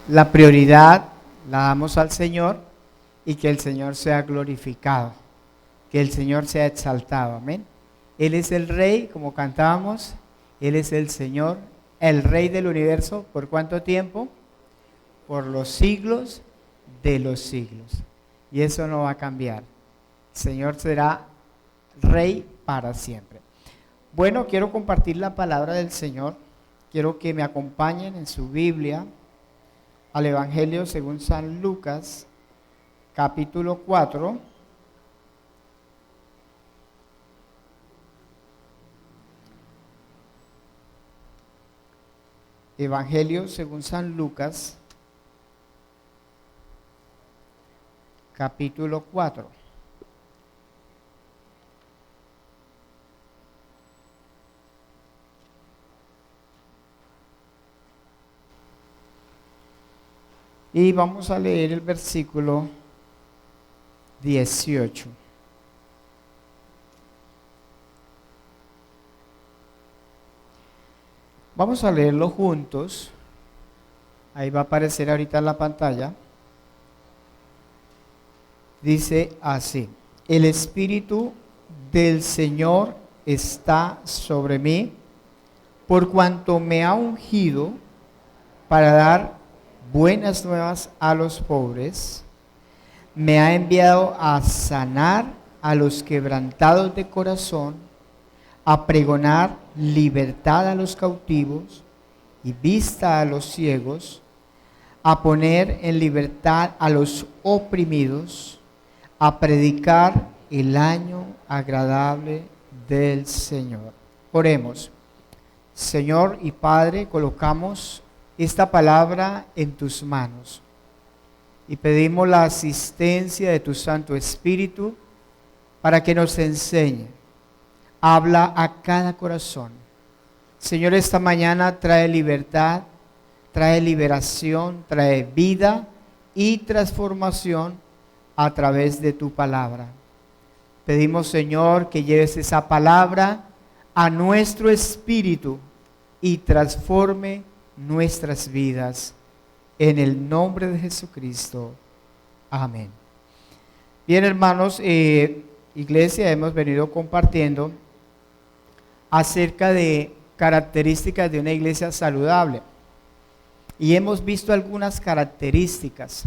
la prioridad la damos al Señor y que el Señor sea glorificado, que el Señor sea exaltado, amén. Él es el Rey, como cantábamos, Él es el Señor, el Rey del universo. ¿Por cuánto tiempo? Por los siglos de los siglos. Y eso no va a cambiar. El Señor será Rey para siempre. Bueno, quiero compartir la palabra del Señor. Quiero que me acompañen en su Biblia al Evangelio según San Lucas, capítulo 4. Evangelio según San Lucas, capítulo 4. Y vamos a leer el versículo 18. Vamos a leerlo juntos. Ahí va a aparecer ahorita en la pantalla. Dice así: el Espíritu del Señor está sobre mí, por cuanto me ha ungido para dar buenas nuevas a los pobres, me ha enviado a sanar a los quebrantados de corazón, a pregonar libertad a los cautivos y vista a los ciegos, a poner en libertad a los oprimidos, a predicar el año agradable del Señor. Oremos. Señor y Padre, colocamos esta palabra en tus manos y pedimos la asistencia de tu Santo Espíritu para que nos enseñe. Habla a cada corazón. Señor, esta mañana trae libertad, trae liberación, trae vida y transformación a través de tu palabra. Pedimos, Señor, que lleves esa palabra a nuestro espíritu y transforme nuestras vidas, en el nombre de Jesucristo. Amén. Bien, hermanos, iglesia, hemos venido compartiendo acerca de características de una iglesia saludable y hemos visto algunas características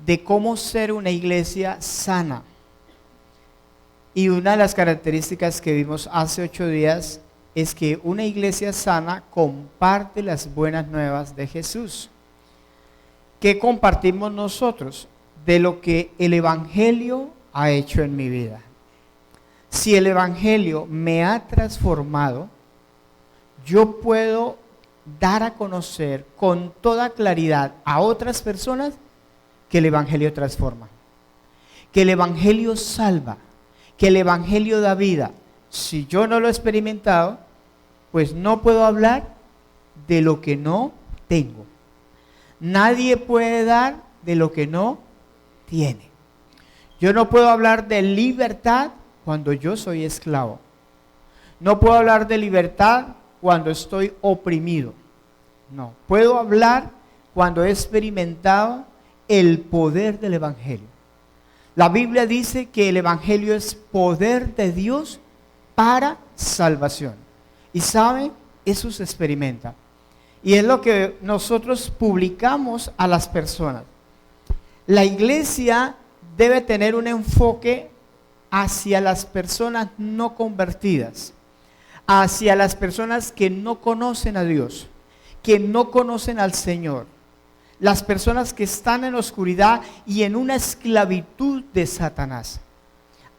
de cómo ser una iglesia sana. Y una de las características que vimos hace 8 días es que una iglesia sana comparte las buenas nuevas de Jesús. ¿Qué compartimos nosotros? De lo que el Evangelio ha hecho en mi vida. Si el Evangelio me ha transformado, yo puedo dar a conocer con toda claridad a otras personas que el Evangelio transforma, que el Evangelio salva, que el Evangelio da vida. Si yo no lo he experimentado, pues no puedo hablar de lo que no tengo. Nadie puede dar de lo que no tiene. Yo no puedo hablar de libertad cuando yo soy esclavo. No puedo hablar de libertad cuando estoy oprimido. No, puedo hablar cuando he experimentado el poder del Evangelio. La Biblia dice que el Evangelio es poder de Dios para salvación. Y saben, eso se experimenta. Y es lo que nosotros publicamos a las personas. La iglesia debe tener un enfoque hacia las personas no convertidas, hacia las personas que no conocen a Dios, que no conocen al Señor, las personas que están en la oscuridad y en una esclavitud de Satanás.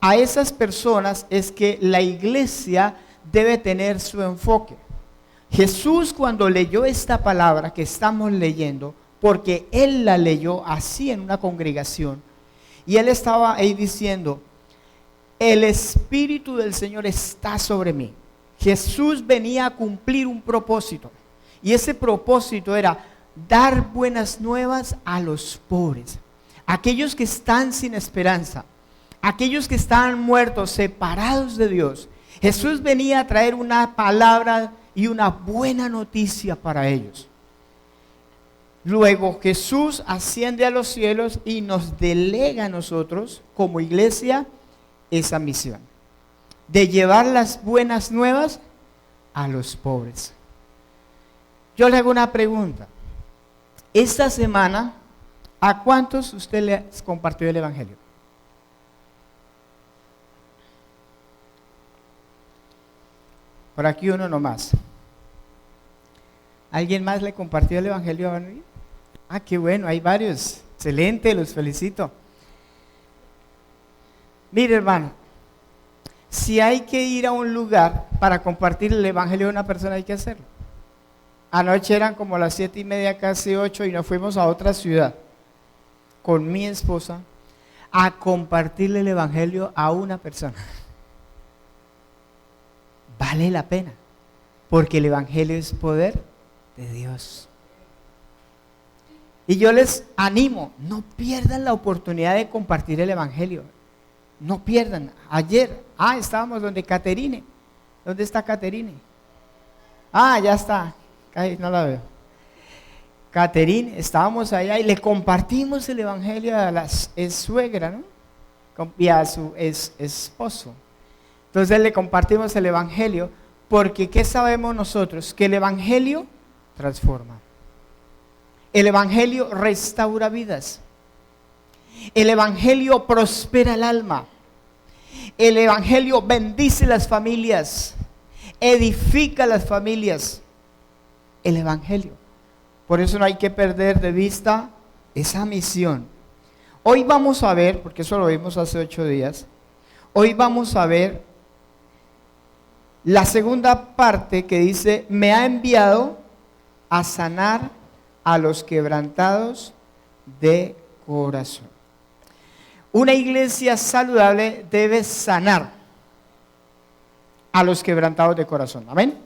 A esas personas es que la iglesia debe tener su enfoque. Jesús, cuando leyó esta palabra que estamos leyendo, porque Él la leyó así en una congregación, y Él estaba ahí diciendo: el Espíritu del Señor está sobre mí. Jesús venía a cumplir un propósito, y ese propósito era dar buenas nuevas a los pobres, aquellos que están sin esperanza, aquellos que están muertos, separados de Dios. Jesús venía a traer una palabra y una buena noticia para ellos. Luego Jesús asciende a los cielos y nos delega a nosotros como iglesia esa misión de llevar las buenas nuevas a los pobres. Yo le hago una pregunta. Esta semana, ¿a cuántos usted les compartió el evangelio? Por aquí uno nomás. ¿Alguien más le compartió el evangelio a Barnabé? Ah, qué bueno, hay varios. Excelente, los felicito. Mire, hermano, si hay que ir a un lugar para compartir el evangelio de una persona, hay que hacerlo. Anoche eran como las 7:30, casi 8, y nos fuimos a otra ciudad con mi esposa a compartirle el evangelio a una persona. Vale la pena, porque el evangelio es poder de Dios. Y yo les animo, no pierdan la oportunidad de compartir el evangelio. No pierdan. Ayer, estábamos donde Caterine. ¿Dónde está Caterine? Ya está. Ay, no la veo. Caterine, estábamos allá y le compartimos el evangelio a la suegra, ¿no? Y a su esposo. Entonces le compartimos el evangelio porque ¿qué sabemos nosotros? Que el evangelio transforma. El evangelio restaura vidas. El evangelio prospera el alma. El evangelio bendice las familias, edifica las familias. El evangelio. Por eso no hay que perder de vista esa misión. Hoy vamos a ver, porque eso lo vimos hace 8 días, hoy vamos a ver la segunda parte que dice, me ha enviado a sanar a los quebrantados de corazón. Una iglesia saludable debe sanar a los quebrantados de corazón. Amén.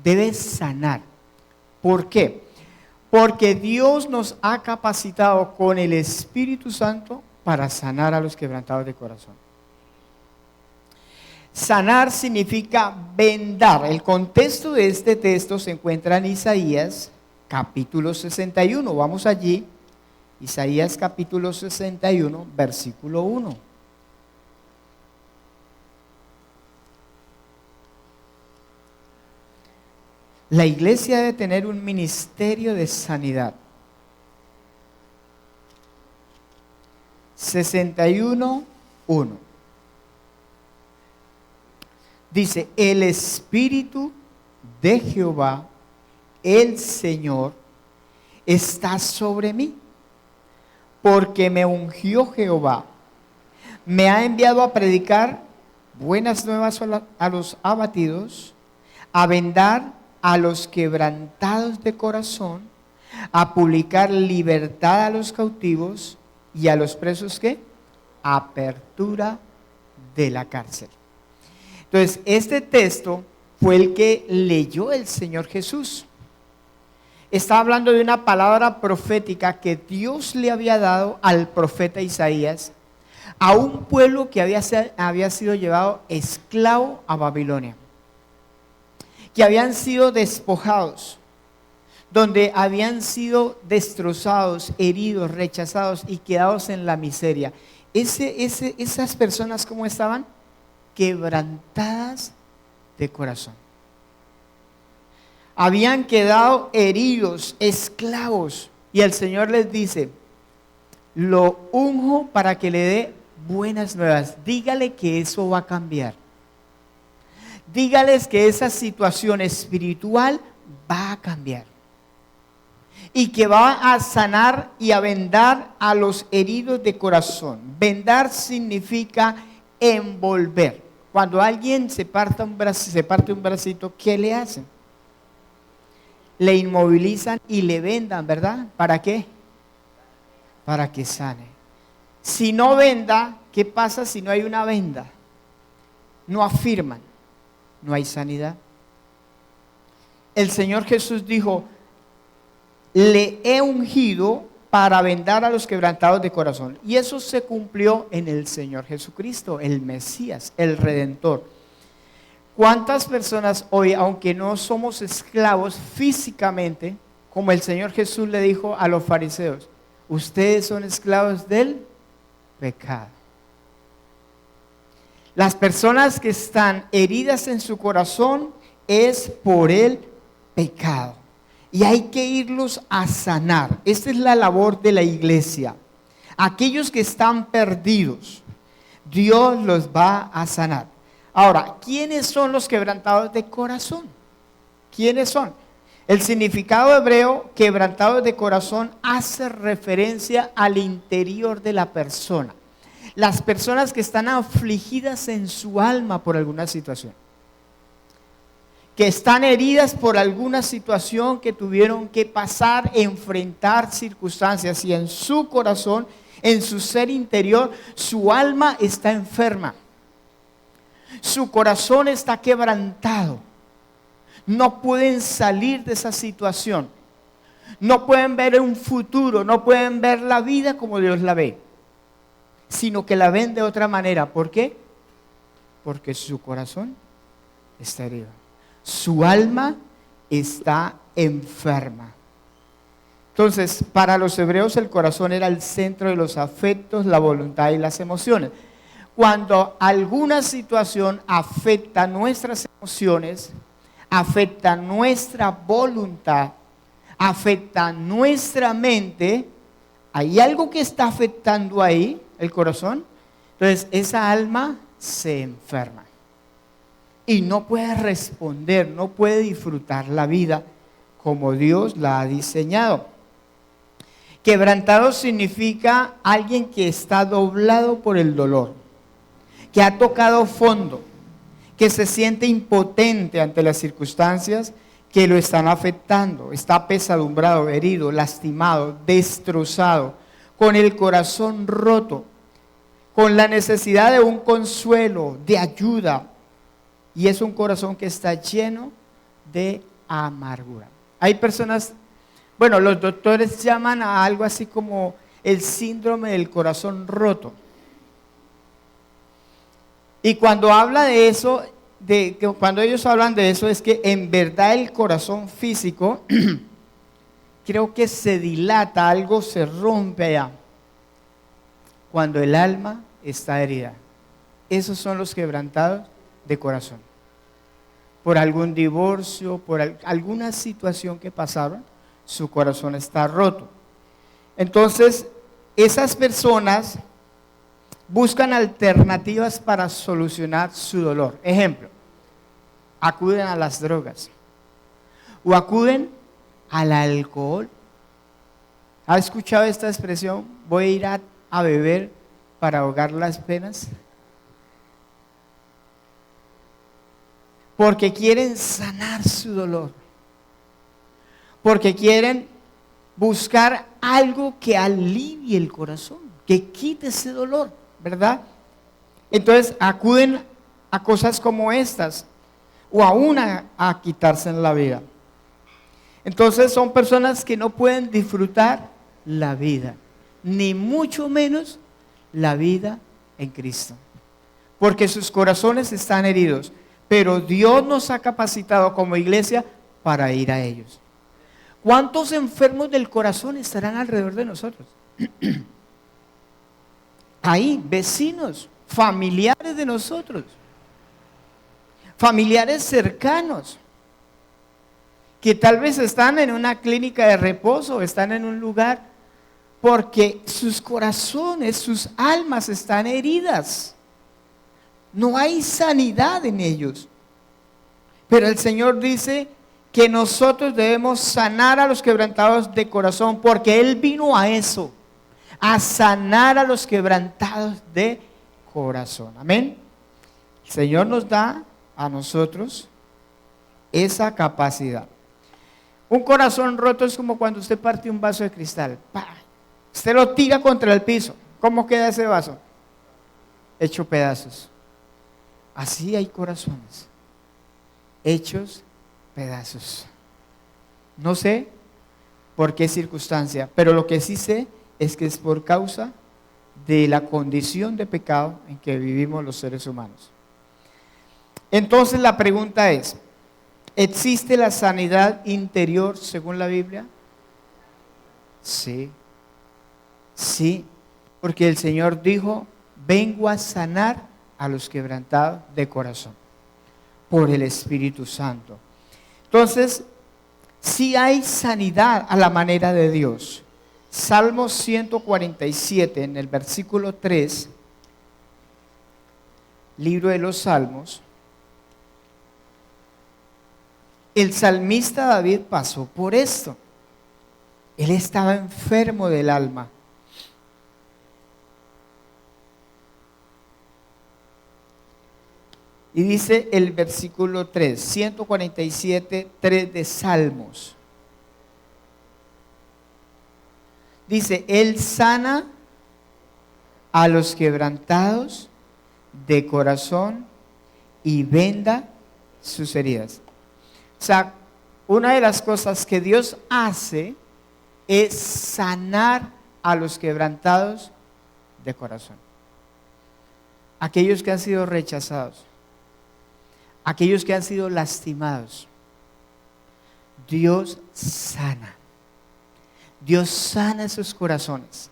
Debe sanar. ¿Por qué? Porque Dios nos ha capacitado con el Espíritu Santo para sanar a los quebrantados de corazón. Sanar significa vendar. El contexto de este texto se encuentra en Isaías capítulo 61. Vamos allí. Isaías capítulo 61, versículo 1. La iglesia debe tener un ministerio de sanidad. 61, 1. Dice, el Espíritu de Jehová, el Señor, está sobre mí, porque me ungió Jehová, me ha enviado a predicar buenas nuevas a los abatidos, a vendar a los quebrantados de corazón, a publicar libertad a los cautivos y a los presos, ¿qué? Apertura de la cárcel. Entonces, este texto fue el que leyó el Señor Jesús. Está hablando de una palabra profética que Dios le había dado al profeta Isaías a un pueblo que había sido llevado esclavo a Babilonia, que habían sido despojados, donde habían sido destrozados, heridos, rechazados y quedados en la miseria. Esas personas, ¿cómo estaban? Quebrantadas de corazón. Habían quedado heridos, esclavos, y el Señor les dice, lo unjo para que le dé buenas nuevas. Dígale que eso va a cambiar. Dígales que esa situación espiritual va a cambiar y que va a sanar y a vendar a los heridos de corazón. Vendar significa envolver. Cuando alguien se parte un bracito, ¿qué le hacen? Le inmovilizan y le vendan, ¿verdad? ¿Para qué? Para que sane. Si no venda, ¿qué pasa si no hay una venda? No afirman, no hay sanidad. El Señor Jesús dijo, le he ungido para vendar a los quebrantados de corazón. Y eso se cumplió en el Señor Jesucristo, el Mesías, el Redentor. ¿Cuántas personas hoy, aunque no somos esclavos físicamente, como el Señor Jesús le dijo a los fariseos, ustedes son esclavos del pecado. Las personas que están heridas en su corazón es por el pecado. Y hay que irlos a sanar. Esta es la labor de la iglesia. Aquellos que están perdidos, Dios los va a sanar. Ahora, ¿quiénes son los quebrantados de corazón? ¿Quiénes son? El significado hebreo, quebrantados de corazón, hace referencia al interior de la persona. Las personas que están afligidas en su alma por alguna situación, que están heridas por alguna situación que tuvieron que pasar, enfrentar circunstancias, y en su corazón, en su ser interior, su alma está enferma, su corazón está quebrantado, no pueden salir de esa situación, no pueden ver un futuro, no pueden ver la vida como Dios la ve, sino que la ven de otra manera. ¿Por qué? Porque su corazón está herido, su alma está enferma. Entonces, para los hebreos el corazón era el centro de los afectos, la voluntad y las emociones. Cuando alguna situación afecta nuestras emociones, afecta nuestra voluntad, afecta nuestra mente, hay algo que está afectando ahí, el corazón. Entonces esa alma se enferma y no puede responder, no puede disfrutar la vida como Dios la ha diseñado. Quebrantado significa alguien que está doblado por el dolor, que ha tocado fondo, que se siente impotente ante las circunstancias que lo están afectando, está apesadumbrado, herido, lastimado, destrozado, con el corazón roto, con la necesidad de un consuelo, de ayuda, y es un corazón que está lleno de amargura. Hay personas, bueno, los doctores llaman a algo así como el síndrome del corazón roto. Y cuando habla de eso, cuando ellos hablan de eso, es que en verdad el corazón físico creo que se dilata, algo se rompe allá cuando el alma está herida. Esos son los quebrantados de corazón. Por algún divorcio, por alguna situación que pasaron, su corazón está roto. Entonces, esas personas buscan alternativas para solucionar su dolor. Ejemplo, acuden a las drogas o acuden al alcohol. ¿Ha escuchado esta expresión? Voy a ir a beber para ahogar las penas. Porque quieren sanar su dolor, porque quieren buscar algo que alivie el corazón, que quite ese dolor, ¿verdad? Entonces acuden a cosas como estas, o aún a quitarse en la vida. Entonces son personas que no pueden disfrutar la vida, ni mucho menos la vida en Cristo, porque sus corazones están heridos, pero Dios nos ha capacitado como iglesia para ir a ellos. ¿Cuántos enfermos del corazón estarán alrededor de nosotros? Ahí, vecinos, familiares de nosotros, familiares cercanos, que tal vez están en una clínica de reposo, están en un lugar porque sus corazones, sus almas están heridas. No hay sanidad en ellos. Pero el Señor dice que nosotros debemos sanar a los quebrantados de corazón, porque Él vino a eso, a sanar a los quebrantados de corazón. Amén. El Señor nos da a nosotros esa capacidad. Un corazón roto es como cuando usted parte un vaso de cristal. ¡Pah! Usted lo tira contra el piso. ¿Cómo queda ese vaso? Hecho pedazos. Así hay corazones hechos pedazos. No sé por qué circunstancia, pero lo que sí sé es que es por causa de la condición de pecado en que vivimos los seres humanos. Entonces la pregunta es, ¿existe la sanidad interior según la Biblia? Sí, sí, porque el Señor dijo, vengo a sanar a los quebrantados de corazón, por el Espíritu Santo. Entonces, sí hay sanidad a la manera de Dios. Salmo 147, en el versículo 3, libro de los Salmos, el salmista David pasó por esto. Él estaba enfermo del alma. Y dice el versículo 3, 147, 3 de Salmos. Dice, Él sana a los quebrantados de corazón y venda sus heridas. O sea, una de las cosas que Dios hace es sanar a los quebrantados de corazón. Aquellos que han sido rechazados, aquellos que han sido lastimados. Dios sana. Dios sana esos corazones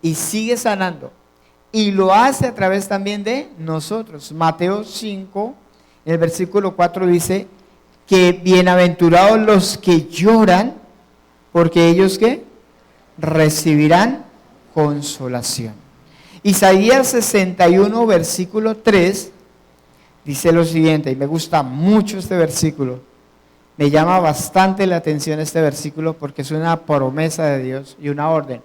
y sigue sanando. Y lo hace a través también de nosotros. Mateo 5, el versículo 4 dice que bienaventurados los que lloran, porque ellos ¿qué? Recibirán consolación. Isaías 61, versículo 3, dice lo siguiente, y me gusta mucho este versículo. Me llama bastante la atención este versículo porque es una promesa de Dios y una orden.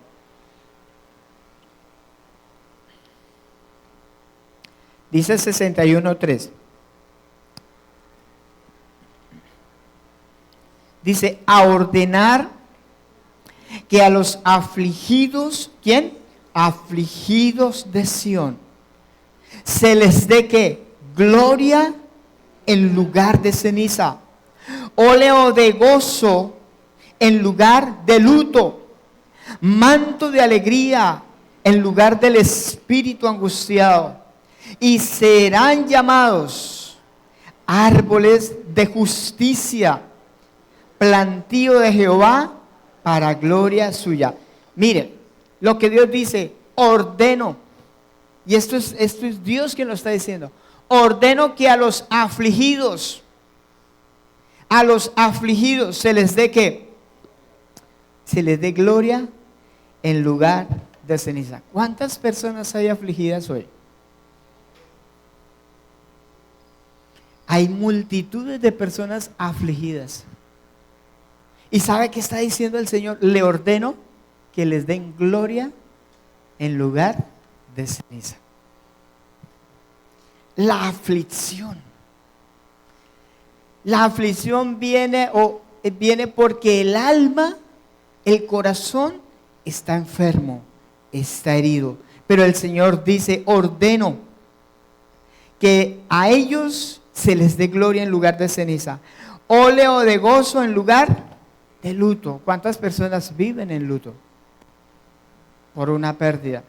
Dice 61:3. Dice, a ordenar que a los afligidos, ¿quién? Afligidos de Sión, se les dé ¿qué? Gloria en lugar de ceniza, óleo de gozo en lugar de luto, manto de alegría en lugar del espíritu angustiado, y serán llamados árboles de justicia, plantío de Jehová para gloria suya. Mire, lo que Dios dice, ordeno, y esto es Dios quien lo está diciendo, ordeno que a los afligidos se les dé ¿qué? Se les dé gloria en lugar de ceniza. ¿Cuántas personas hay afligidas hoy? Hay multitudes de personas afligidas. ¿Y sabe qué está diciendo el Señor? Le ordeno que les den gloria en lugar de ceniza. La aflicción. La aflicción viene porque el alma, el corazón está enfermo, está herido. Pero el Señor dice, ordeno que a ellos se les dé gloria en lugar de ceniza, óleo de gozo en lugar de luto. ¿Cuántas personas viven en luto? Por una pérdida,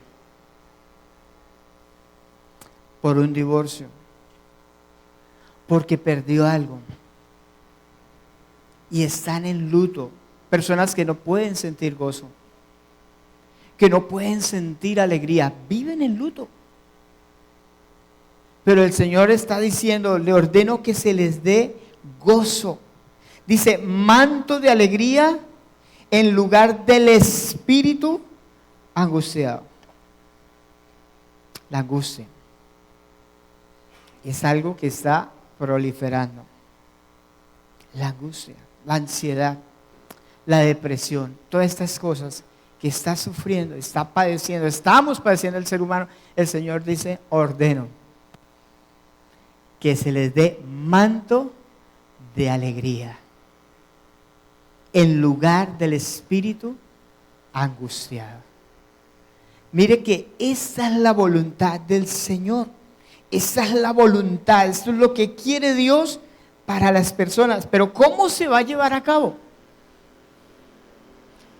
por un divorcio, porque perdió algo y están en luto. Personas que no pueden sentir gozo, que no pueden sentir alegría, viven en luto. Pero el Señor está diciendo, le ordeno que se les dé gozo. Dice, manto de alegría en lugar del espíritu angustiado. La angustia es algo que está proliferando. La angustia, la ansiedad, la depresión, todas estas cosas que está sufriendo, está padeciendo, estamos padeciendo el ser humano. El Señor dice, ordeno que se les dé manto de alegría en lugar del espíritu angustiado. Mire que esa es la voluntad del Señor. Esa es la voluntad, esto es lo que quiere Dios para las personas. Pero ¿cómo se va a llevar a cabo?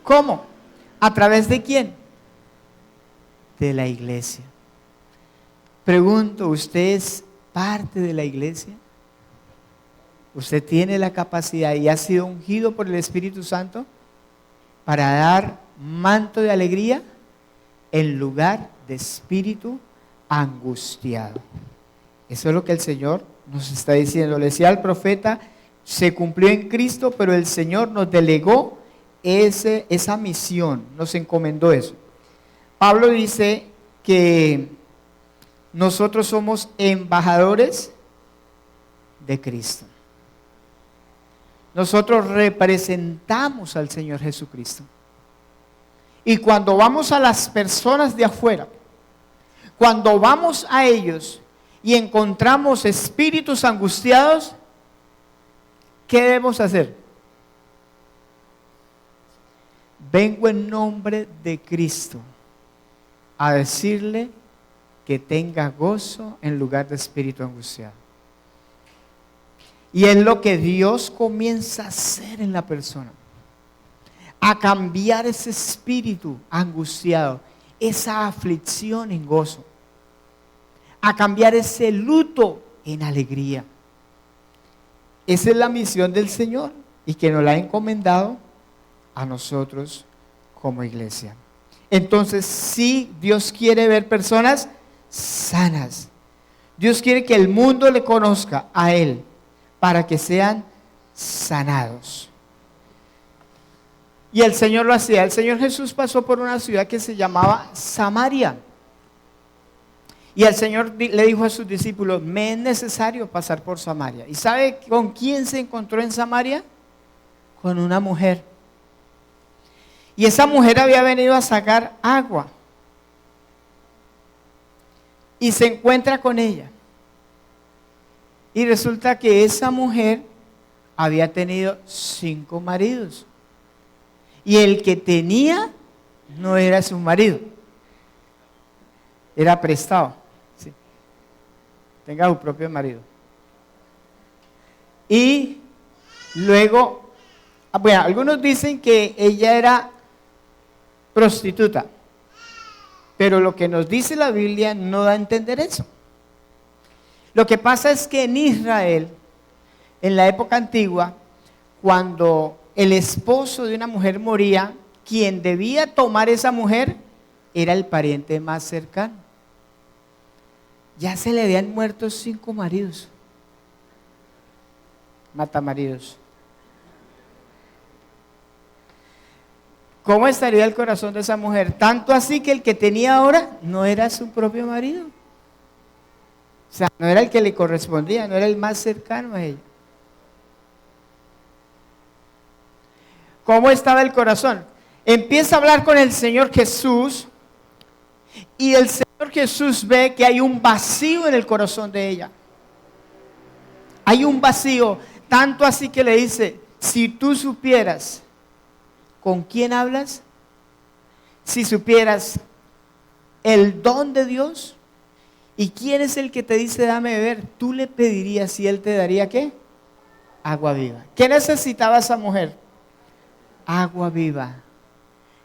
¿Cómo? ¿A través de quién? De la iglesia. Pregunto, ¿usted es parte de la iglesia? ¿Usted tiene la capacidad y ha sido ungido por el Espíritu Santo para dar manto de alegría en lugar de espíritu angustiado. Eso es lo que el Señor nos está diciendo. Le decía al profeta, se cumplió en Cristo, pero el Señor nos delegó esa misión, nos encomendó eso. Pablo dice que nosotros somos embajadores de Cristo. Nosotros representamos al Señor Jesucristo. Y cuando vamos a las personas de afuera, cuando vamos a ellos y encontramos espíritus angustiados, ¿qué debemos hacer? Vengo en nombre de Cristo a decirle que tenga gozo en lugar de espíritu angustiado. Y es lo que Dios comienza a hacer en la persona, a cambiar ese espíritu angustiado, esa aflicción en gozo, a cambiar ese luto en alegría. Esa es la misión del Señor y que nos la ha encomendado a nosotros como iglesia. Entonces, sí, Dios quiere ver personas sanas. Dios quiere que el mundo le conozca a Él para que sean sanados. Y el Señor lo hacía. El Señor Jesús pasó por una ciudad que se llamaba Samaria. Y el Señor le dijo a sus discípulos, me es necesario pasar por Samaria. ¿Y sabe con quién se encontró en Samaria? Con una mujer. Y esa mujer había venido a sacar agua. Y se encuentra con ella. Y resulta que esa mujer había tenido 5 maridos. Y el que tenía no era su marido. Era prestado. Sí. Tenga su propio marido. Y luego, bueno, algunos dicen que ella era prostituta. Pero lo que nos dice la Biblia no da a entender eso. Lo que pasa es que en Israel, en la época antigua, cuando el esposo de una mujer moría, quien debía tomar esa mujer era el pariente más cercano. Ya se le habían muerto 5 maridos. Matamaridos. ¿Cómo estaría el corazón de esa mujer? Tanto así que el que tenía ahora no era su propio marido. O sea, no era el que le correspondía, no era el más cercano a ella. ¿Cómo estaba el corazón? Empieza a hablar con el Señor Jesús y el Señor Jesús ve que hay un vacío en el corazón de ella. Hay un vacío, tanto así que le dice, si tú supieras con quién hablas, si supieras el don de Dios y quién es el que te dice dame beber, tú le pedirías y él te daría ¿qué? Agua viva. ¿Qué necesitaba esa mujer? Agua viva.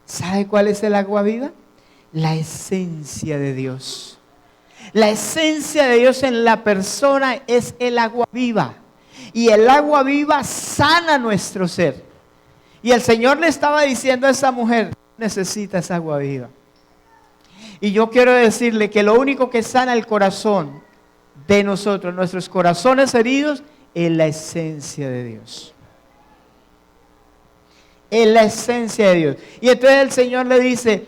¿Sabe cuál es el agua viva? La esencia de Dios. La esencia de Dios en la persona es el agua viva. Y el agua viva sana nuestro ser. Y el Señor le estaba diciendo a esa mujer, necesitas agua viva. Y yo quiero decirle que lo único que sana el corazón de nosotros, nuestros corazones heridos, es la esencia de Dios. Es la esencia de Dios. Y entonces el Señor le dice,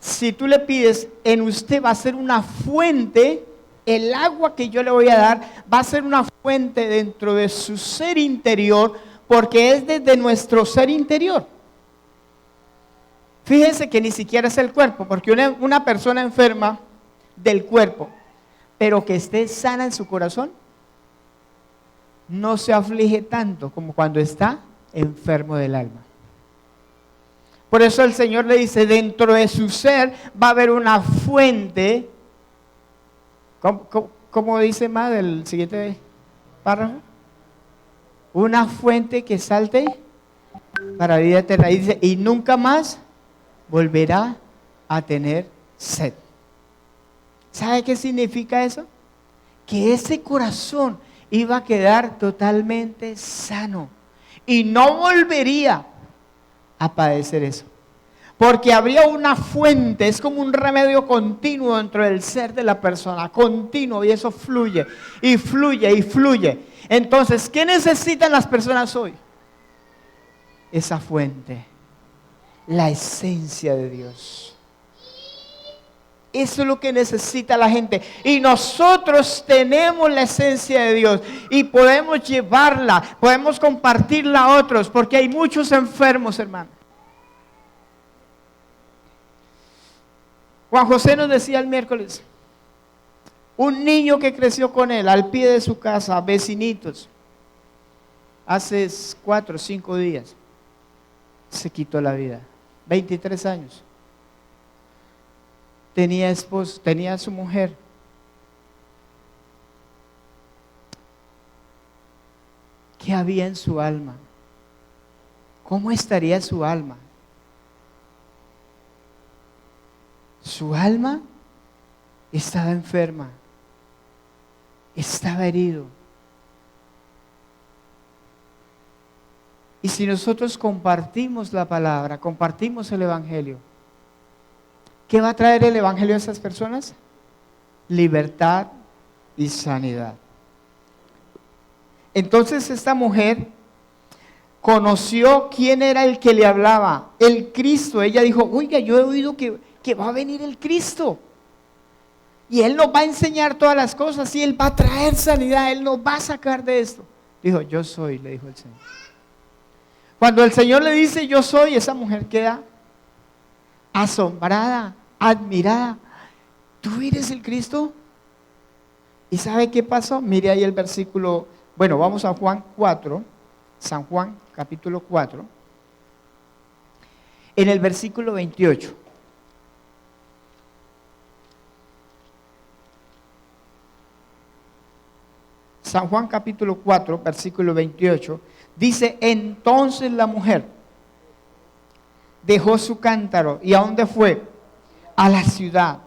si tú le pides, en usted va a ser una fuente, el agua que yo le voy a dar, va a ser una fuente dentro de su ser interior, porque es desde nuestro ser interior. Fíjense que ni siquiera es el cuerpo, porque una persona enferma del cuerpo, pero que esté sana en su corazón, no se aflige tanto como cuando está enfermo del alma. Por eso el Señor le dice, dentro de su ser va a haber una fuente. ¿Cómo dice más del siguiente párrafo? Una fuente que salte para vida eterna. Y dice, y nunca más volverá a tener sed. ¿Sabe qué significa eso? Que ese corazón iba a quedar totalmente sano y no volvería a padecer eso. Porque habría una fuente, es como un remedio continuo dentro del ser de la persona, continuo, y eso fluye, y fluye, y fluye. Entonces, ¿qué necesitan las personas hoy? Esa fuente, la esencia de Dios. Eso es lo que necesita la gente. Y nosotros tenemos la esencia de Dios y podemos llevarla, podemos compartirla a otros, porque hay muchos enfermos, hermano. Juan José nos decía el miércoles, un niño que creció con él al pie de su casa, vecinitos, hace 4 o 5 días, se quitó la vida, 23 años. Tenía esposo, tenía a su mujer. ¿Qué había en su alma? ¿Cómo estaría su alma? Su alma estaba enferma, estaba herido. Y si nosotros compartimos la palabra, compartimos el evangelio, ¿qué va a traer el evangelio a esas personas? Libertad y sanidad. Entonces esta mujer conoció quién era el que le hablaba, el Cristo. Ella dijo, oiga, yo he oído que va a venir el Cristo. Y Él nos va a enseñar todas las cosas y Él va a traer sanidad, Él nos va a sacar de esto. Dijo, yo soy, le dijo el Señor. Cuando el Señor le dice, yo soy, esa mujer queda asombrada, admirada. ¿Tú eres el Cristo? ¿Y sabe qué pasó? Mire ahí el versículo, bueno, vamos a Juan 4, San Juan capítulo 4, en el versículo 28. San Juan capítulo 4, versículo 28, dice, entonces la mujer dejó su cántaro, ¿y a dónde fue? A la ciudad,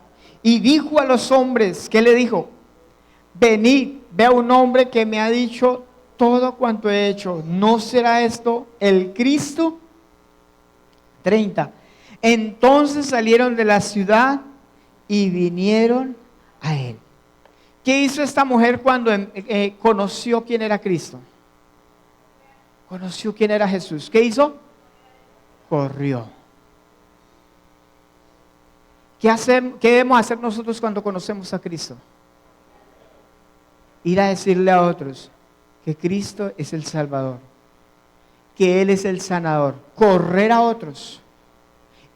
y dijo a los hombres, ¿qué le dijo? Venid, vea un hombre que me ha dicho todo cuanto he hecho, ¿no será esto el Cristo? 30, entonces salieron de la ciudad y vinieron a él. ¿Qué hizo esta mujer cuando conoció quién era Cristo? Conoció quién era Jesús. ¿Qué hizo? Corrió. ¿Qué debemos hacer nosotros cuando conocemos a Cristo? Ir a decirle a otros que Cristo es el Salvador, que Él es el sanador. Correr a otros,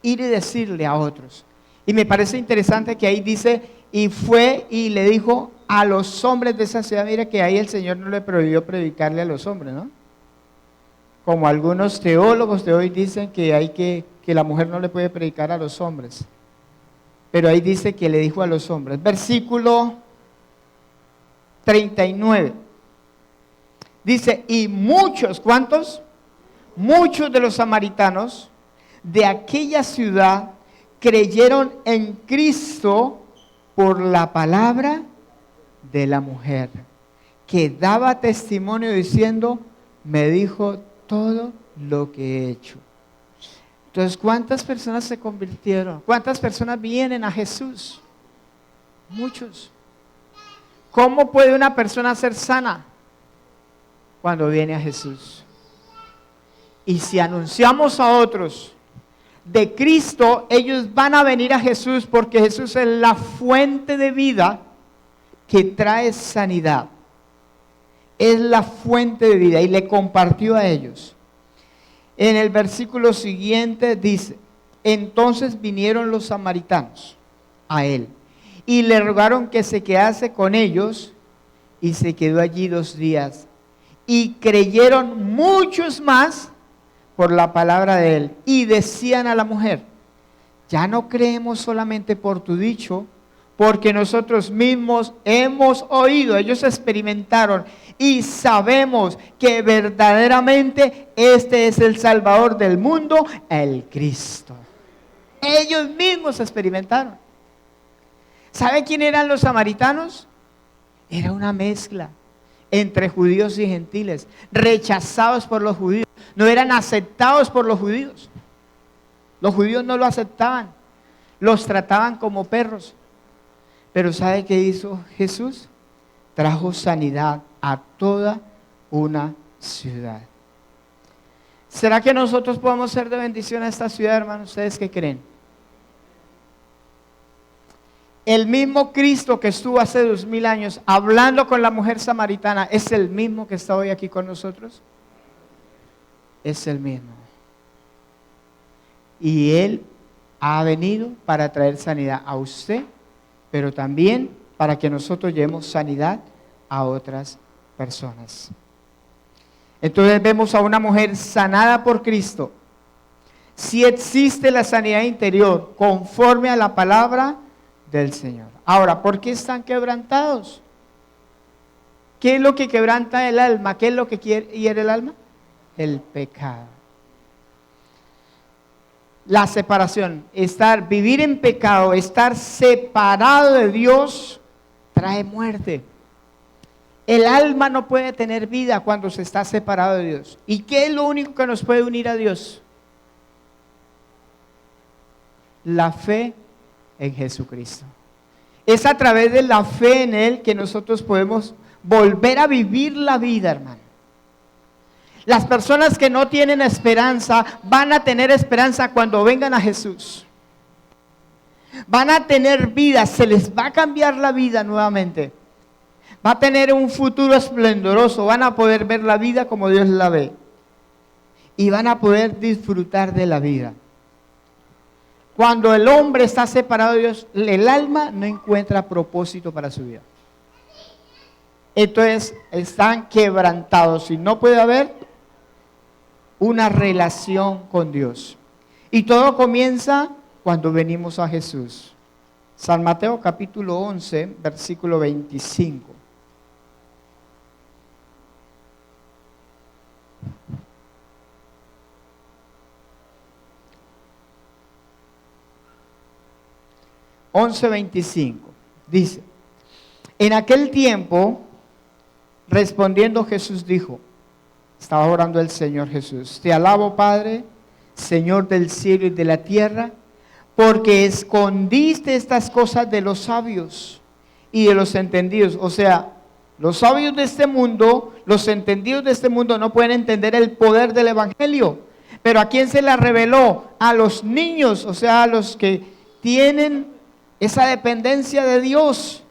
ir y decirle a otros. Y me parece interesante que ahí dice, y fue y le dijo a los hombres de esa ciudad. Mira que ahí el Señor no le prohibió predicarle a los hombres, ¿no? Como algunos teólogos de hoy dicen que la mujer no le puede predicar a los hombres. Pero ahí dice que le dijo a los hombres. Versículo 39. Dice, y muchos, ¿cuántos? Muchos de los samaritanos de aquella ciudad creyeron en Cristo por la palabra de la mujer, que daba testimonio diciendo, me dijo todo lo que he hecho. Entonces, ¿cuántas personas se convirtieron? ¿Cuántas personas vienen a Jesús? Muchos. ¿Cómo puede una persona ser sana? Cuando viene a Jesús. Y si anunciamos a otros de Cristo, ellos van a venir a Jesús, porque Jesús es la fuente de vida que trae sanidad. Es la fuente de vida y le compartió a ellos. En el versículo siguiente dice, entonces vinieron los samaritanos a él y le rogaron que se quedase con ellos, y se quedó allí 2 días. Y creyeron muchos más por la palabra de él, y decían a la mujer, ya no creemos solamente por tu dicho, porque nosotros mismos hemos oído, ellos experimentaron y sabemos que verdaderamente este es el Salvador del mundo, el Cristo. Ellos mismos experimentaron. ¿Sabe quién eran los samaritanos? Era una mezcla entre judíos y gentiles, rechazados por los judíos, no eran aceptados por los judíos. Los judíos no lo aceptaban, los trataban como perros. Pero ¿sabe qué hizo Jesús? Trajo sanidad a toda una ciudad. ¿Será que nosotros podemos ser de bendición a esta ciudad, hermanos? ¿Ustedes qué creen? El mismo Cristo que estuvo hace 2000 años hablando con la mujer samaritana, ¿es el mismo que está hoy aquí con nosotros? Es el mismo. Y Él ha venido para traer sanidad a usted, pero también para que nosotros llevemos sanidad a otras personas. Entonces vemos a una mujer sanada por Cristo. Si existe la sanidad interior conforme a la palabra del Señor. Ahora, ¿por qué están quebrantados? ¿Qué es lo que quebranta el alma? ¿Qué es lo que hiere el alma? El pecado. La separación, vivir en pecado, estar separado de Dios, trae muerte. El alma no puede tener vida cuando se está separado de Dios. ¿Y qué es lo único que nos puede unir a Dios? La fe en Jesucristo. Es a través de la fe en Él que nosotros podemos volver a vivir la vida, hermano. Las personas que no tienen esperanza van a tener esperanza cuando vengan a Jesús. Van a tener vida, se les va a cambiar la vida nuevamente. Va a tener un futuro esplendoroso, van a poder ver la vida como Dios la ve. Y van a poder disfrutar de la vida. Cuando el hombre está separado de Dios, el alma no encuentra propósito para su vida. Entonces están quebrantados y no puede haber una relación con Dios. Y todo comienza cuando venimos a Jesús. San Mateo capítulo 11, versículo 25. Dice: en aquel tiempo, respondiendo Jesús dijo, estaba orando el Señor Jesús: te alabo, Padre, Señor del cielo y de la tierra, porque escondiste estas cosas de los sabios y de los entendidos. O sea, los sabios de este mundo, los entendidos de este mundo no pueden entender el poder del evangelio. Pero ¿a quién se la reveló? A los niños, o sea, a los que tienen esa dependencia de Dios.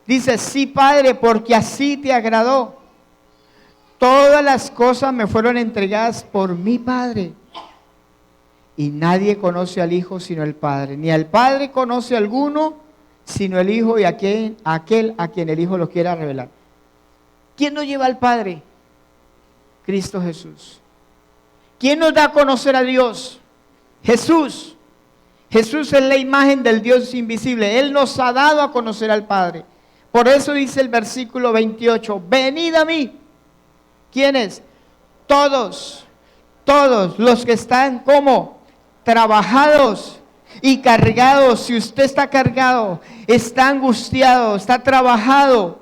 Dice: sí, Padre, porque así te agradó. Todas las cosas me fueron entregadas por mi Padre. Y nadie conoce al Hijo sino el Padre. Ni al Padre conoce alguno sino el Hijo y aquel a quien el Hijo lo quiera revelar. ¿Quién nos lleva al Padre? Cristo Jesús. ¿Quién nos da a conocer a Dios? Jesús. Jesús es la imagen del Dios invisible. Él nos ha dado a conocer al Padre. Por eso dice el versículo 28, venid a mí. ¿Quiénes? Todos los que están como trabajados y cargados. Si usted está cargado, está angustiado, está trabajado,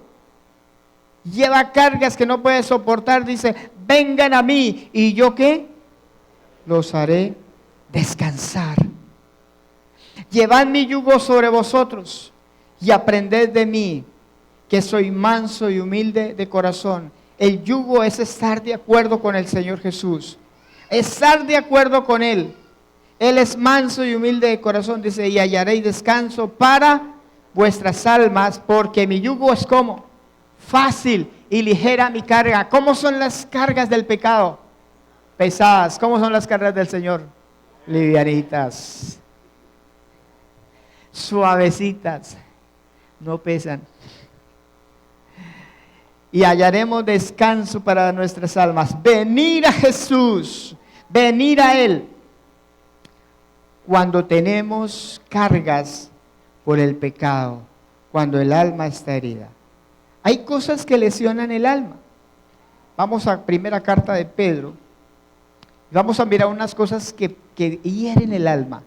lleva cargas que no puede soportar, dice: vengan a mí, y yo ¿qué? Los haré descansar. Llevad mi yugo sobre vosotros y aprended de mí, que soy manso y humilde de corazón. El yugo es estar de acuerdo con el Señor Jesús, estar de acuerdo con Él. Él es manso y humilde de corazón, dice: y hallaréis descanso para vuestras almas, porque mi yugo es como fácil y ligera mi carga. ¿Cómo son las cargas del pecado? Pesadas. ¿Cómo son las cargas del Señor? Livianitas, suavecitas, no pesan. Y hallaremos descanso para nuestras almas. Venir a Jesús, venir a Él, cuando tenemos cargas por el pecado, cuando el alma está herida. Hay cosas que lesionan el alma. Vamos a primera carta de Pedro. Vamos a mirar unas cosas que hieren el alma.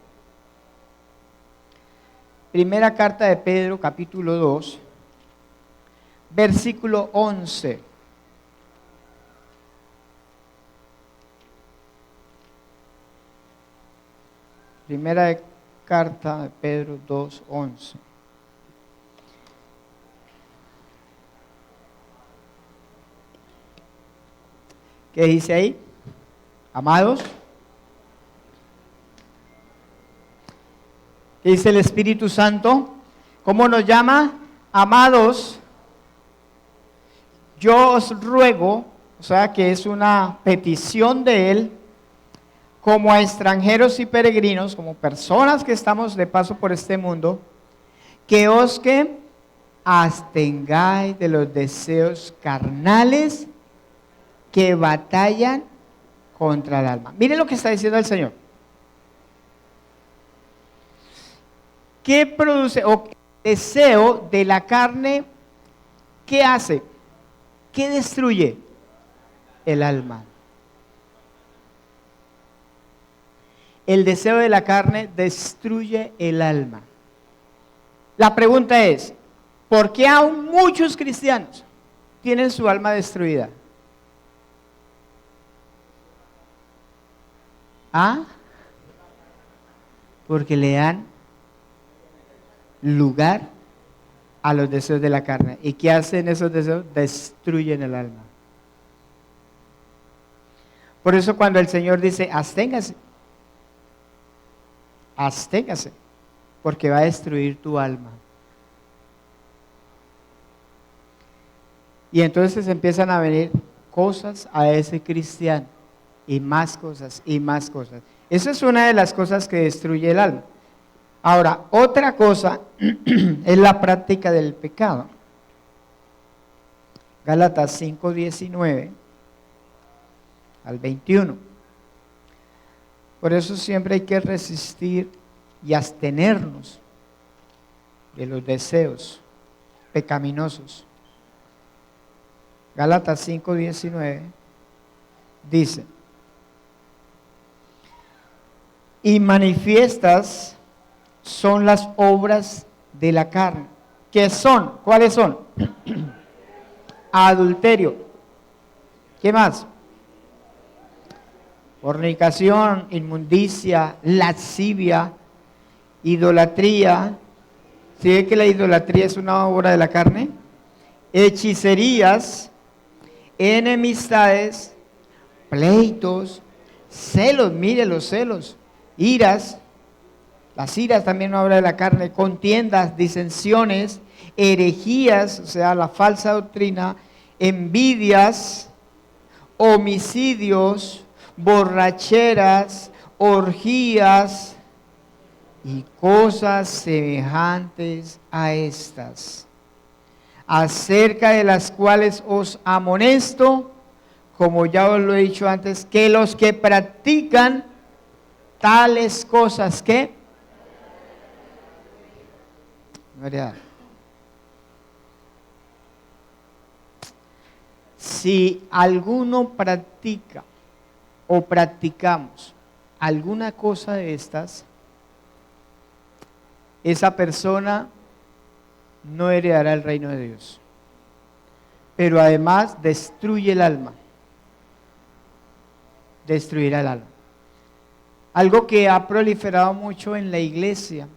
Primera carta de Pedro, capítulo 2, versículo 11. Primera carta de Pedro 2:11. ¿Qué dice ahí? Amados, ¿qué dice el Espíritu Santo? ¿Cómo nos llama? Amados, yo os ruego, o sea que es una petición de Él, como a extranjeros y peregrinos, como personas que estamos de paso por este mundo, que os que abstengáis de los deseos carnales que batallan contra el alma. Miren lo que está diciendo el Señor. ¿Qué produce? O deseo de la carne, ¿qué hace? ¿Qué destruye? El alma. El deseo de la carne destruye el alma. La pregunta es, ¿por qué aún muchos cristianos tienen su alma destruida? ¿Ah? Porque le dan lugar a los deseos de la carne. ¿Y qué hacen esos deseos? Destruyen el alma. Por eso cuando el Señor dice, absténgase, porque va a destruir tu alma. Y entonces empiezan a venir cosas a ese cristiano, y más cosas, y más cosas. Esa es una de las cosas que destruye el alma. Ahora, otra cosa es la práctica del pecado. Gálatas 5:19 al 21. Por eso siempre hay que resistir y abstenernos de los deseos pecaminosos. Gálatas 5:19 dice, y manifiestas son las obras de la carne. ¿Qué son? ¿Cuáles son? Adulterio. ¿Qué más? Fornicación, inmundicia, lascivia, idolatría. ¿Sí ve que la idolatría es una obra de la carne? Hechicerías, enemistades, pleitos, celos, mire los celos, iras. Las iras también una obra de la carne, contiendas, disensiones, herejías, o sea, la falsa doctrina, envidias, homicidios, borracheras, orgías y cosas semejantes a estas, acerca de las cuales os amonesto, como ya os lo he dicho antes, que los que practican tales cosas que si alguno practica o practicamos alguna cosa de estas, esa persona no heredará el reino de Dios. Pero además destruye el alma. Destruirá el alma. Algo que ha proliferado mucho en la iglesia,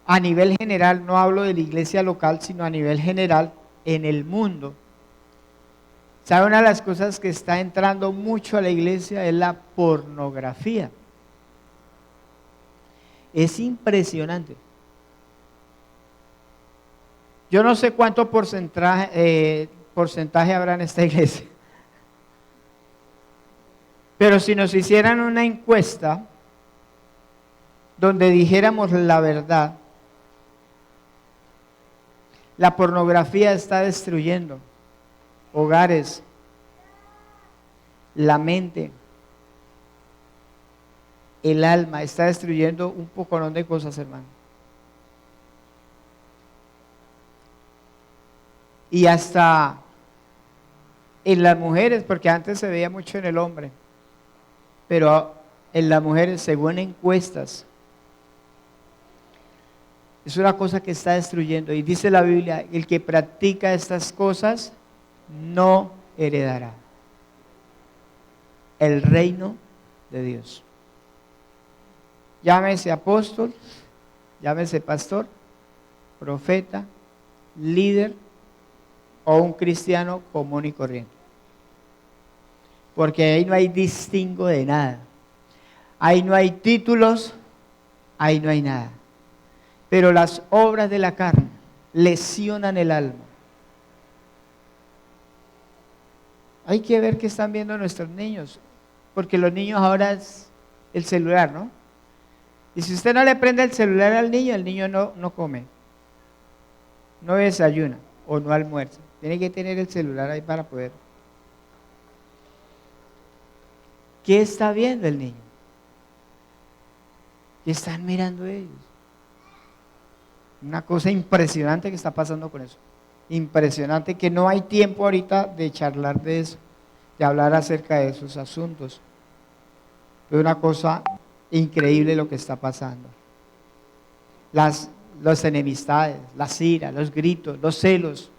a nivel general, no hablo de la iglesia local, sino a nivel general, en el mundo. ¿Sabe? Una de las cosas que está entrando mucho a la iglesia es la pornografía. Es impresionante. Yo no sé cuánto porcentaje habrá en esta iglesia, pero si nos hicieran una encuesta donde dijéramos la verdad, la pornografía está destruyendo hogares, la mente, el alma, está destruyendo un poconón de cosas, hermano. Y hasta en las mujeres, porque antes se veía mucho en el hombre, pero en las mujeres, según encuestas, es una cosa que está destruyendo. Y dice la Biblia, el que practica estas cosas no heredará el reino de Dios. Llámese apóstol, llámese pastor, profeta, líder o un cristiano común y corriente. Porque ahí no hay distingo de nada. Ahí no hay títulos, ahí no hay nada. Pero las obras de la carne lesionan el alma. Hay que ver qué están viendo nuestros niños, porque los niños ahora es el celular, ¿no? Y si usted no le prende el celular al niño, el niño no come, no desayuna o no almuerza. Tiene que tener el celular ahí para poder. ¿Qué está viendo el niño? ¿Qué están mirando ellos? Una cosa impresionante que está pasando con eso. Impresionante, que no hay tiempo ahorita de charlar de eso, de hablar acerca de esos asuntos. Es una cosa increíble lo que está pasando. Las enemistades, las iras, los gritos, los celos,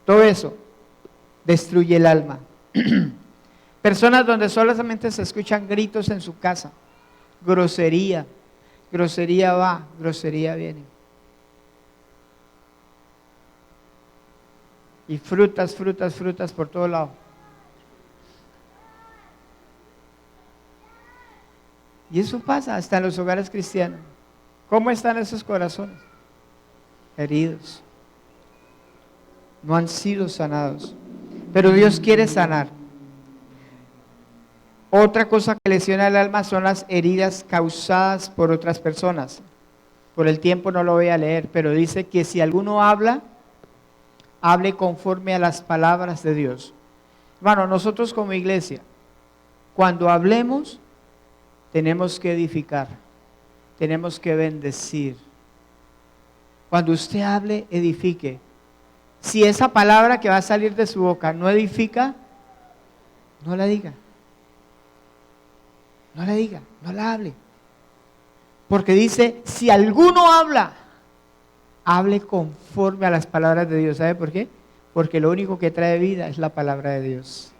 todo eso destruye el alma. Personas donde solamente se escuchan gritos en su casa, grosería, grosería va, grosería viene. Y frutas, frutas, frutas por todo lado. Y eso pasa hasta en los hogares cristianos. ¿Cómo están esos corazones? Heridos. No han sido sanados. Pero Dios quiere sanar. Otra cosa que lesiona el alma son las heridas causadas por otras personas. Por el tiempo no lo voy a leer, pero dice que si alguno habla, hable conforme a las palabras de Dios. Hermano, nosotros como iglesia, cuando hablemos, tenemos que edificar, tenemos que bendecir. Cuando usted hable, edifique. Si esa palabra que va a salir de su boca no edifica, no la diga. No la diga, no la hable. Porque dice, si alguno habla, hable conforme a las palabras de Dios. ¿Sabe por qué? Porque lo único que trae vida es la palabra de Dios.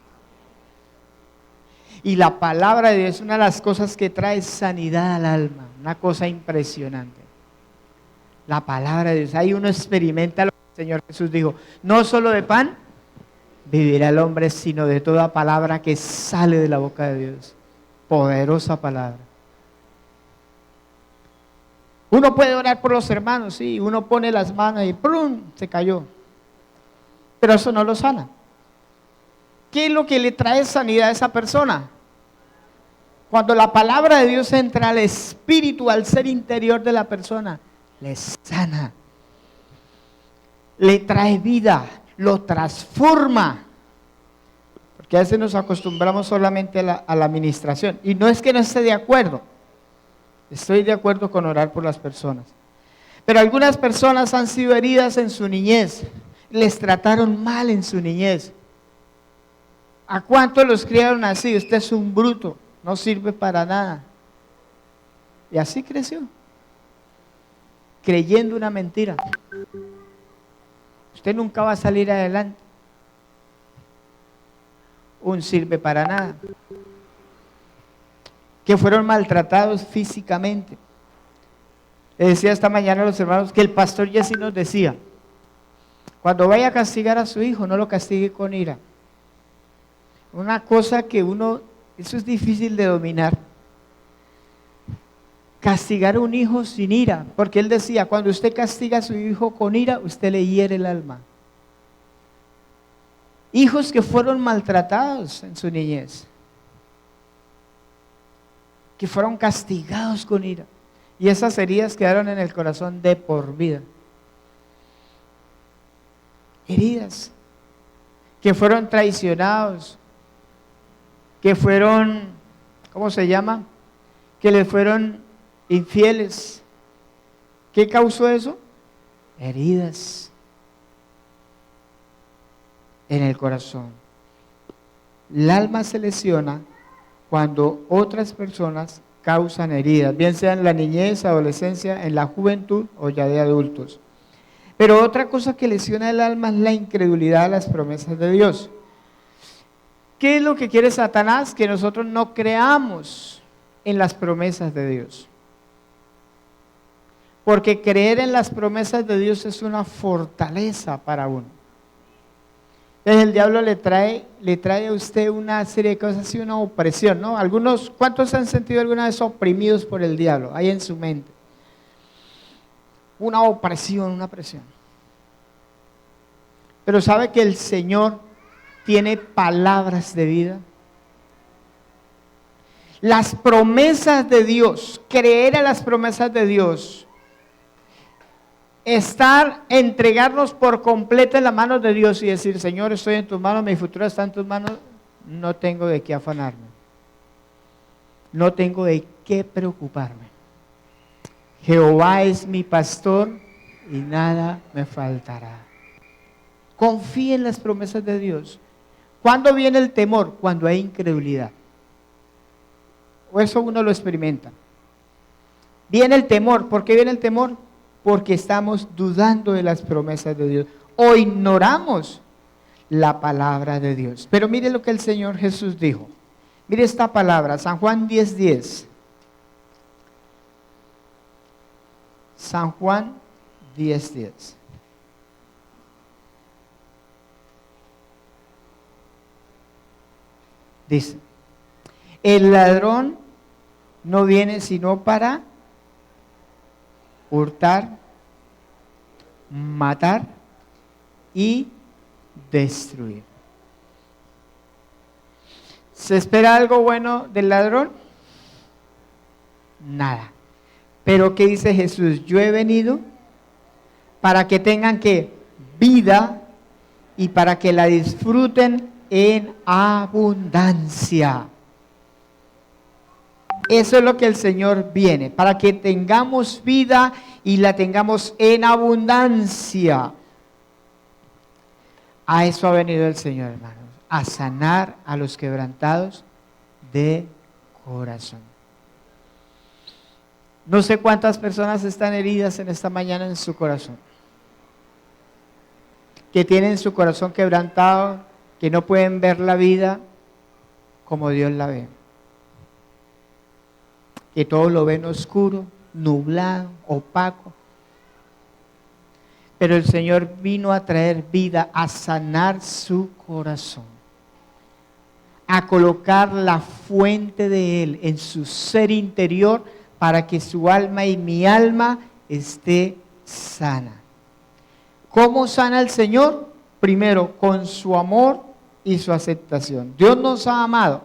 Y la palabra de Dios es una de las cosas que trae sanidad al alma. Una cosa impresionante. La palabra de Dios. Ahí uno experimenta lo que el Señor Jesús dijo. No solo de pan vivirá el hombre, sino de toda palabra que sale de la boca de Dios. Poderosa palabra. Uno puede orar por los hermanos, sí, uno pone las manos y ¡prum!, se cayó. Pero eso no lo sana. ¿Qué es lo que le trae sanidad a esa persona? Cuando la palabra de Dios entra al espíritu, al ser interior de la persona, le sana, le trae vida, lo transforma. Porque a veces nos acostumbramos solamente a la administración. Y no es que no esté de acuerdo. Estoy de acuerdo con orar por las personas. Pero algunas personas han sido heridas en su niñez. Les trataron mal en su niñez. ¿A cuántos los criaron así? Usted es un bruto, no sirve para nada. Y así creció. Creyendo una mentira. Usted nunca va a salir adelante. Un sirve para nada. Que fueron maltratados físicamente. Le decía esta mañana a los hermanos que el pastor Jesse nos decía, cuando vaya a castigar a su hijo, no lo castigue con ira. Una cosa que eso es difícil de dominar. Castigar a un hijo sin ira, porque él decía, cuando usted castiga a su hijo con ira, usted le hiere el alma. Hijos que fueron maltratados en su niñez, que fueron castigados con ira, y esas heridas quedaron en el corazón de por vida. Heridas, que fueron traicionados, que fueron, ¿cómo se llama? Que le fueron infieles. ¿Qué causó eso? Heridas en el corazón. El alma se lesiona cuando otras personas causan heridas, bien sea en la niñez, adolescencia, en la juventud o ya de adultos. Pero otra cosa que lesiona el alma es la incredulidad a las promesas de Dios. ¿Qué es lo que quiere Satanás? Que nosotros no creamos en las promesas de Dios. Porque creer en las promesas de Dios es una fortaleza para uno. Entonces el diablo le trae a usted una serie de cosas y una opresión, ¿no? ¿Cuántos han sentido alguna vez oprimidos por el diablo? Ahí en su mente. Una opresión, una presión. Pero ¿sabe que el Señor tiene palabras de vida? Las promesas de Dios, creer en las promesas de Dios, entregarnos por completo en las manos de Dios y decir, Señor, estoy en tus manos, mi futuro está en tus manos, no tengo de qué afanarme, no tengo de qué preocuparme. Jehová es mi pastor y nada me faltará. Confíe en las promesas de Dios. ¿Cuándo viene el temor? Cuando hay incredulidad. O eso uno lo experimenta. Viene el temor. ¿Por qué viene el temor? Porque estamos dudando de las promesas de Dios o ignoramos la palabra de Dios. Pero mire lo que el Señor Jesús dijo. Mire esta palabra, San Juan 10:10. San Juan 10:10. Dice, el ladrón no viene sino para hurtar, matar y destruir. ¿Se espera algo bueno del ladrón? Nada. Pero ¿qué dice Jesús? Yo he venido para que tengan ¿qué? Vida y para que la disfruten en abundancia. Eso es lo que el Señor viene, para que tengamos vida y la tengamos en abundancia. A eso ha venido el Señor, hermanos, a sanar a los quebrantados de corazón. No sé cuántas personas están heridas en esta mañana en su corazón, que tienen su corazón quebrantado, que no pueden ver la vida como Dios la ve, que todo lo ven oscuro, nublado, opaco. Pero el Señor vino a traer vida, a sanar su corazón, a colocar la fuente de Él en su ser interior para que su alma y mi alma esté sana. ¿Cómo sana el Señor? Primero, con su amor y su aceptación. Dios nos ha amado,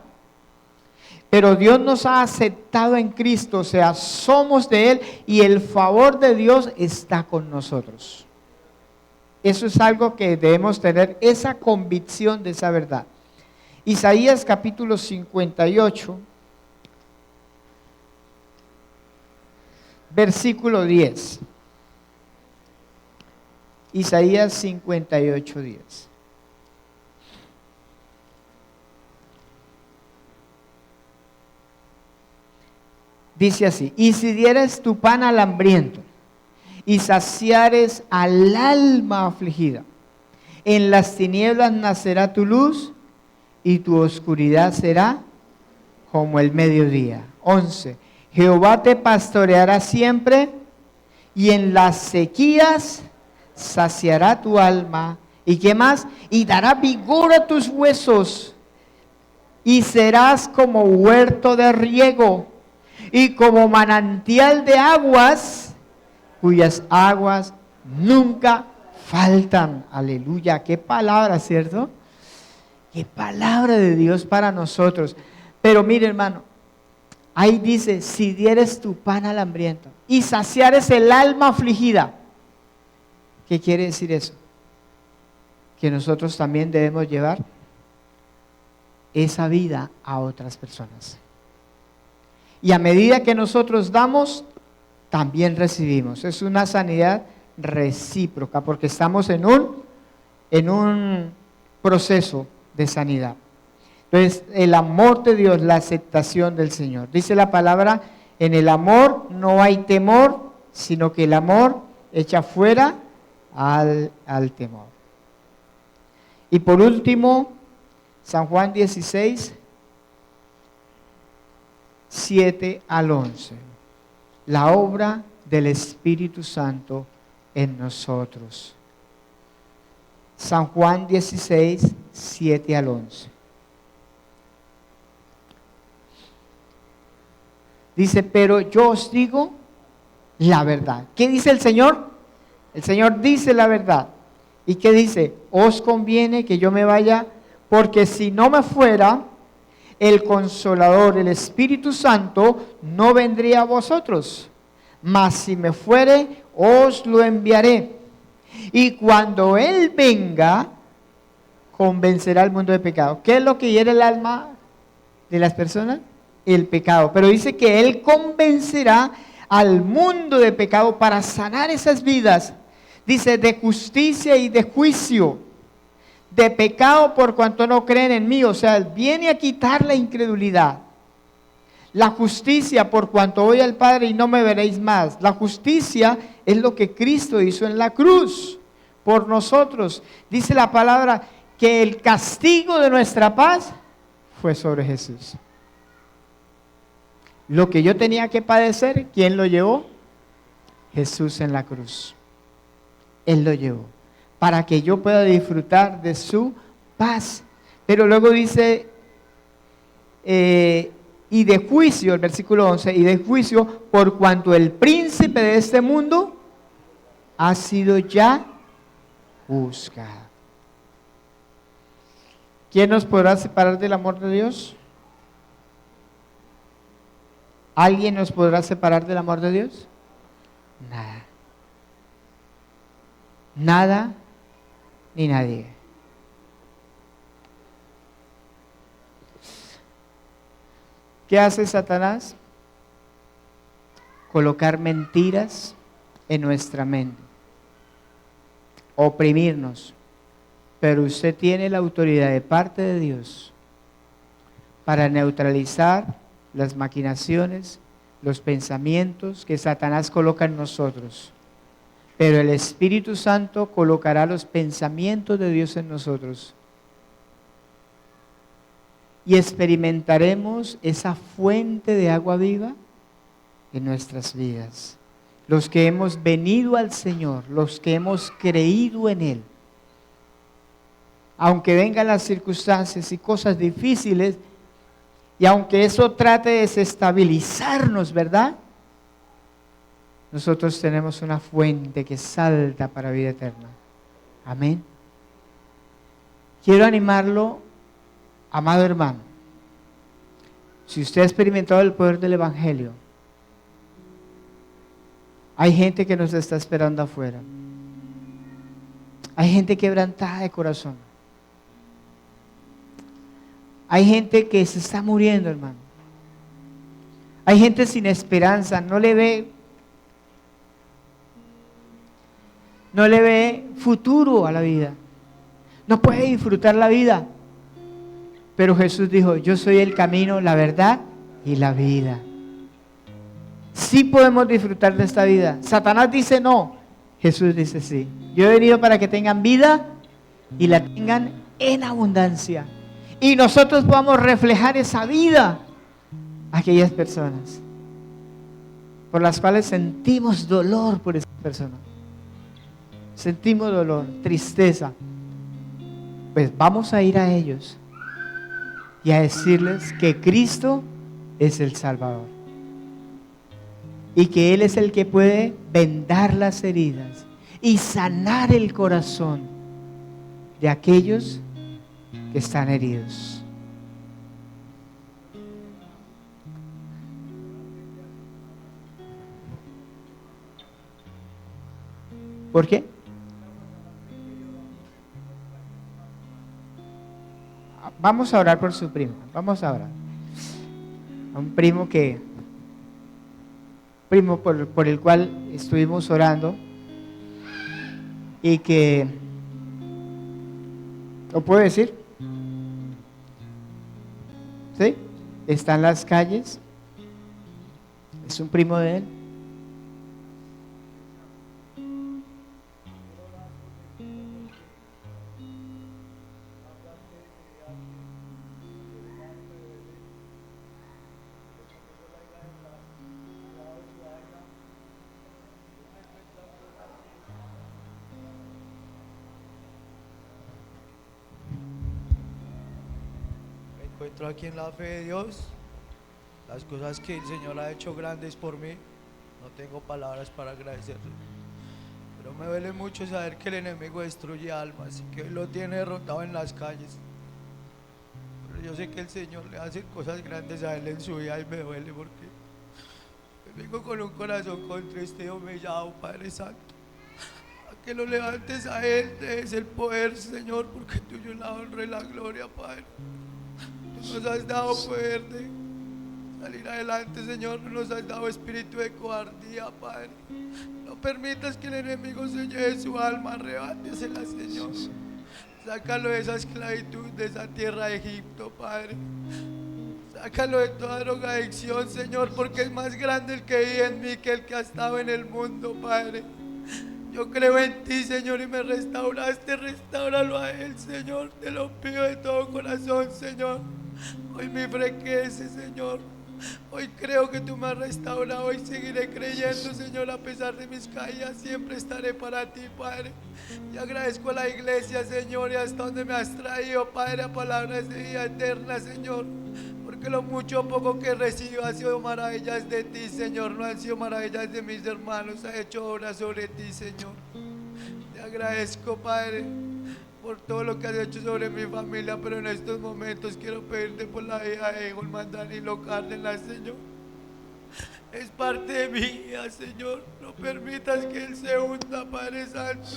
pero Dios nos ha aceptado en Cristo, o sea, somos de Él y el favor de Dios está con nosotros. Eso es algo que debemos tener, esa convicción de esa verdad. Isaías capítulo 58, versículo 10. Isaías 58, 10. Dice así, y si dieres tu pan al hambriento y saciares al alma afligida, en las tinieblas nacerá tu luz y tu oscuridad será como el mediodía. 11. Jehová te pastoreará siempre y en las sequías saciará tu alma. ¿Y qué más? Y dará vigor a tus huesos y serás como huerto de riego y como manantial de aguas cuyas aguas nunca faltan. Aleluya, qué palabra, ¿cierto? Qué palabra de Dios para nosotros. Pero mire, hermano, ahí dice, si dieres tu pan al hambriento y saciares el alma afligida. ¿Qué quiere decir eso? Que nosotros también debemos llevar esa vida a otras personas. Y a medida que nosotros damos, también recibimos. Es una sanidad recíproca, porque estamos en un proceso de sanidad. Entonces, el amor de Dios, la aceptación del Señor. Dice la palabra, en el amor no hay temor, sino que el amor echa fuera al temor. Y por último, San Juan 16, 7 al 11. La obra del Espíritu Santo en nosotros. San Juan 16, 7 al 11. Dice, pero yo os digo la verdad. ¿Qué dice el Señor? El Señor dice la verdad. ¿Y qué dice? Os conviene que yo me vaya, porque si no me fuera, el Consolador, el Espíritu Santo, no vendría a vosotros. Mas si me fuere, os lo enviaré. Y cuando Él venga, convencerá al mundo de pecado. ¿Qué es lo que hiere el alma de las personas? El pecado. Pero dice que Él convencerá al mundo de pecado para sanar esas vidas. Dice, de justicia y de juicio, de pecado por cuanto no creen en mí. O sea, Él viene a quitar la incredulidad. La justicia por cuanto voy al Padre y no me veréis más. La justicia es lo que Cristo hizo en la cruz por nosotros. Dice la palabra que el castigo de nuestra paz fue sobre Jesús. Lo que yo tenía que padecer, ¿quién lo llevó? Jesús en la cruz. Él lo llevó para que yo pueda disfrutar de su paz. Pero luego dice, y de juicio, el versículo 11, y de juicio por cuanto el príncipe de este mundo ha sido ya juzgado. ¿Quién nos podrá separar del amor de Dios? ¿Alguien nos podrá separar del amor de Dios? Nada. Nada ni nadie. ¿Qué hace Satanás? Colocar mentiras en nuestra mente, oprimirnos. Pero usted tiene la autoridad de parte de Dios para neutralizar las maquinaciones, los pensamientos que Satanás coloca en nosotros. Pero el Espíritu Santo colocará los pensamientos de Dios en nosotros. Y experimentaremos esa fuente de agua viva en nuestras vidas. Los que hemos venido al Señor, los que hemos creído en Él. Aunque vengan las circunstancias y cosas difíciles, y aunque eso trate de desestabilizarnos, ¿verdad? Nosotros tenemos una fuente que salta para vida eterna. Amén. Quiero animarlo, amado hermano. Si usted ha experimentado el poder del Evangelio, hay gente que nos está esperando afuera. Hay gente quebrantada de corazón. Hay gente que se está muriendo, hermano. Hay gente sin esperanza, no le ve futuro a la vida. No puede disfrutar la vida. Pero Jesús dijo, yo soy el camino, la verdad y la vida. Sí podemos disfrutar de esta vida. Satanás dice no, Jesús dice sí. Yo he venido para que tengan vida y la tengan en abundancia. Y nosotros podamos reflejar esa vida a aquellas personas por las cuales sentimos dolor por esas personas. Sentimos dolor, tristeza. Pues vamos a ir a ellos y a decirles que Cristo es el Salvador. Y que Él es el que puede vendar las heridas y sanar el corazón de aquellos que están heridos. ¿Por qué? Vamos a orar por su primo. Vamos a orar. A un primo por el cual estuvimos orando y que, ¿lo puedo decir? ¿Sí? Está en las calles. Es un primo de él. encuentro aquí en la fe de Dios, las cosas que el Señor ha hecho grandes por mí, no tengo palabras para agradecerle. Pero me duele mucho saber que el enemigo destruye almas y que hoy lo tiene derrotado en las calles. Pero yo sé que el Señor le hace cosas grandes a él en su vida y me duele porque vengo con un corazón contriste y humillado, Padre Santo. A que lo levantes a él, es el poder, Señor, porque tuyo es la honra y la gloria, Padre. Tú nos has dado poder de salir adelante, Señor. No nos has dado espíritu de cobardía, Padre. No permitas que el enemigo se lleve su alma, arrebátesela, Señor. Sácalo de esa esclavitud, de esa tierra de Egipto, Padre. Sácalo de toda drogadicción, Señor, porque es más grande el que vive en mí que el que ha estado en el mundo, Padre. Yo creo en ti, Señor, y me restauraste. Restáuralo a él, Señor. Te lo pido de todo corazón, Señor. Hoy me enfrequece, Señor. Hoy creo que tú me has restaurado y seguiré creyendo, Señor, a pesar de mis caídas. Siempre estaré para ti, Padre. Y agradezco a la iglesia, Señor, y hasta donde me has traído, Padre, a palabras de vida eterna, Señor. Porque lo mucho o poco que recibo ha sido maravillas de ti, Señor. No han sido maravillas de mis hermanos. Ha hecho obras sobre ti, Señor. Te agradezco, Padre, por todo lo que has hecho sobre mi familia. Pero en estos momentos quiero pedirte por la vida de Holman Danilo Cárdenas, Señor. Es parte de mi vida, Señor. No permitas que él se hunda, Padre Santo.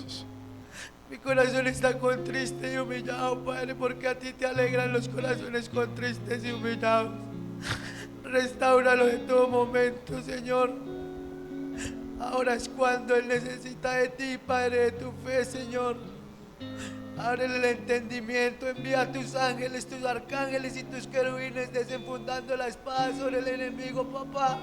Mi corazón está contriste y humillado, Padre, porque a ti te alegran los corazones contristes y humillados. Restáuralo en todo momento, Señor. Ahora es cuando él necesita de ti, Padre, de tu fe, Señor. Ábrele el entendimiento, envía a tus ángeles, tus arcángeles y tus querubines desenfundando la espada sobre el enemigo, papá.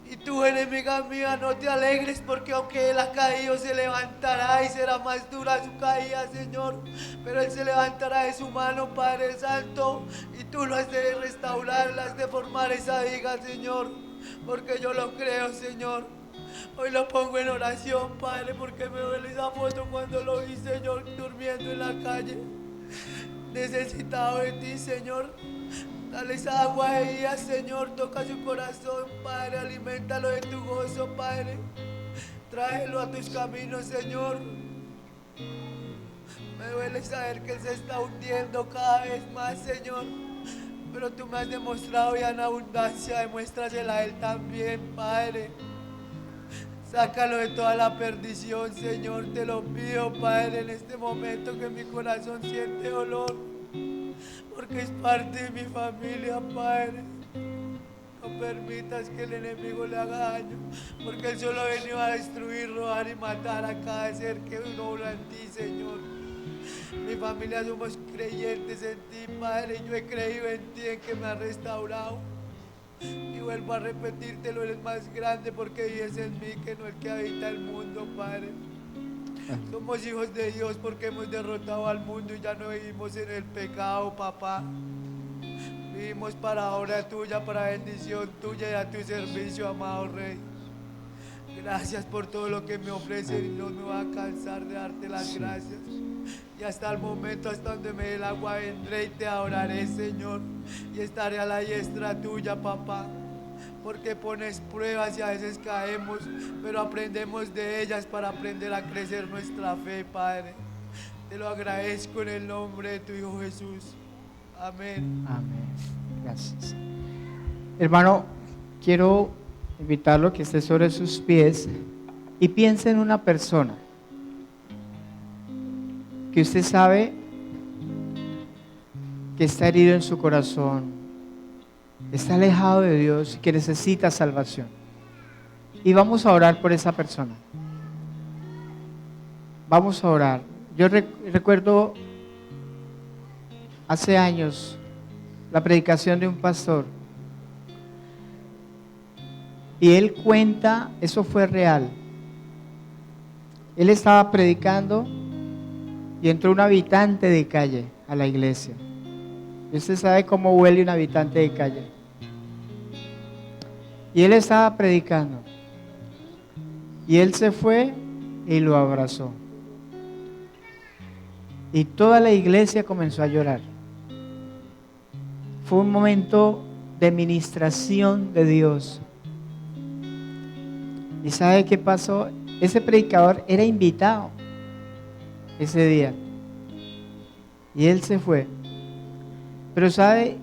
Y tú, enemiga mía, no te alegres, porque aunque él ha caído, se levantará y será más dura su caída, Señor. Pero él se levantará de su mano, Padre Santo, y tú lo has de restaurar, lo has de formar esa viga, Señor, porque yo lo creo, Señor. Hoy lo pongo en oración, Padre, porque me duele esa foto cuando lo vi, Señor, durmiendo en la calle. Necesitado de ti, Señor. Dale esa agua de vida, Señor. Toca su corazón, Padre. Aliméntalo de tu gozo, Padre. Tráelo a tus caminos, Señor. Me duele saber que él se está hundiendo cada vez más, Señor. Pero tú me has demostrado ya en abundancia. Demuéstrasela a él también, Padre. Sácalo de toda la perdición, Señor. Te lo pido, Padre, en este momento que mi corazón siente dolor. Porque es parte de mi familia, Padre. No permitas que el enemigo le haga daño, porque él solo ha venido a destruir, robar y matar a cada ser que uno obra en ti, Señor. Mi familia somos creyentes en ti, Padre. Yo he creído en ti, en que me has restaurado. Y vuelvo a repetírtelo, eres más grande porque vives en mí que no el que habita el mundo, Padre. Somos hijos de Dios porque hemos derrotado al mundo y ya no vivimos en el pecado, papá. Vivimos para obra tuya, para bendición tuya y a tu servicio, amado Rey. Gracias por todo lo que me ofreces y no me voy a cansar de darte las gracias. Y hasta el momento, hasta donde me dé el agua, vendré y te adoraré, Señor. Y estaré a la diestra tuya, papá. Porque pones pruebas y a veces caemos, pero aprendemos de ellas para aprender a crecer nuestra fe, Padre. Te lo agradezco en el nombre de tu Hijo Jesús. Amén. Amén. Gracias. Hermano, quiero invitarlo a que esté sobre sus pies y piense en una persona que usted sabe que está herido en su corazón, está alejado de Dios y que necesita salvación. Y vamos a orar por esa persona. Vamos a orar. Yo recuerdo hace años la predicación de un pastor y él cuenta, eso fue real. Él estaba predicando y entró un habitante de calle a la iglesia. Y usted sabe cómo huele un habitante de calle. Y él estaba predicando. Y él se fue y lo abrazó. Y toda la iglesia comenzó a llorar. fue un momento de ministración de Dios. ¿Y sabe qué pasó? Ese predicador era invitado ese día. Y él se fue. Pero ¿sabe?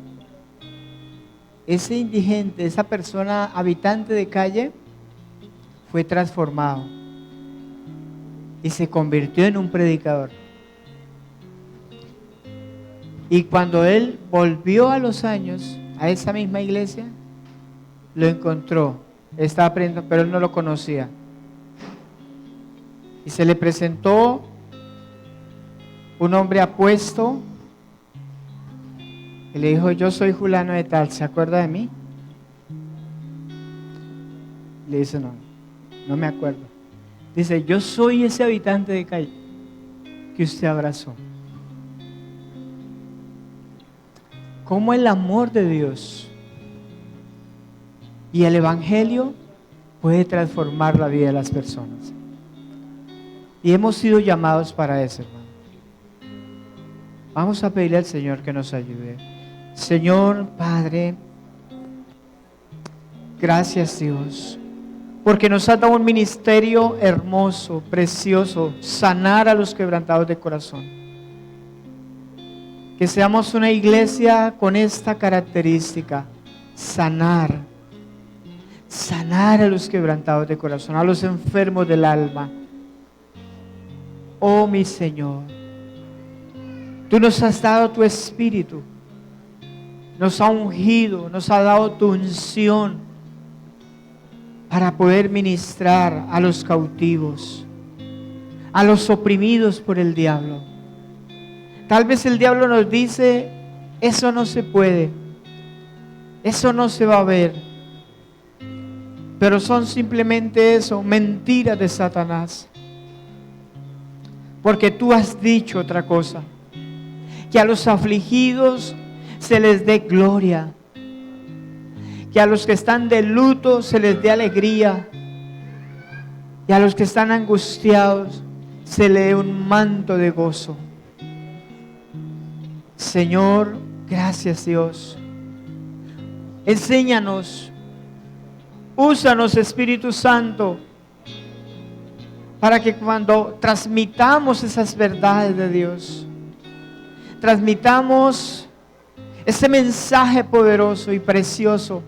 Ese indigente, esa persona habitante de calle, fue transformado. Y se convirtió en un predicador. Y cuando él volvió a los años, a esa misma iglesia, lo encontró. Estaba aprendiendo, pero él no lo conocía. Y se le presentó un hombre apuesto y le dijo: yo soy fulano de tal, ¿se acuerda de mí? Le dice: no me acuerdo. Dice: yo soy ese habitante de calle que usted abrazó. ¿Cómo el amor de Dios y el Evangelio puede transformar la vida de las personas? Y hemos sido llamados para eso, hermano. Vamos a pedirle al Señor que nos ayude. Señor Padre, gracias Dios, porque nos has dado un ministerio hermoso, precioso, sanar a los quebrantados de corazón. Que seamos una iglesia con esta característica: sanar a los quebrantados de corazón, a los enfermos del alma. Oh mi Señor, tú nos has dado tu Espíritu, nos ha ungido, nos ha dado tu unción para poder ministrar a los cautivos, a los oprimidos por el diablo. Tal vez el diablo nos dice: eso no se puede, eso no se va a ver. Pero son simplemente eso, mentiras de Satanás. Porque tú has dicho otra cosa: que a los afligidos se les dé gloria, que a los que están de luto se les dé alegría, y a los que están angustiados se les dé un manto de gozo. Señor, gracias Dios. Enséñanos, úsanos, Espíritu Santo, para que cuando transmitamos esas verdades de Dios, transmitamos ese mensaje poderoso y precioso,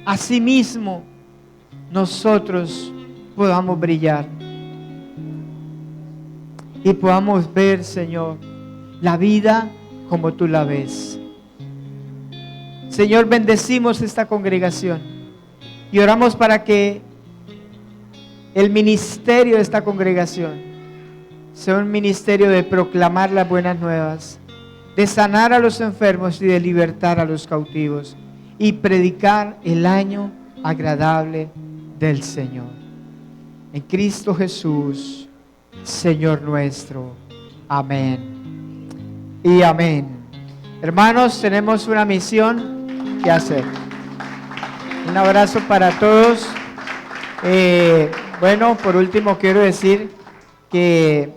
asimismo nosotros podamos brillar y podamos ver, Señor, la vida como tú la ves. Señor, bendecimos esta congregación y oramos para que el ministerio de esta congregación sea un ministerio de proclamar las buenas nuevas, de sanar a los enfermos y de libertar a los cautivos, y predicar el año agradable del Señor. En Cristo Jesús, Señor nuestro. Amén y amén. Hermanos, tenemos una misión que hacer. Un abrazo para todos. Bueno, por último quiero decir que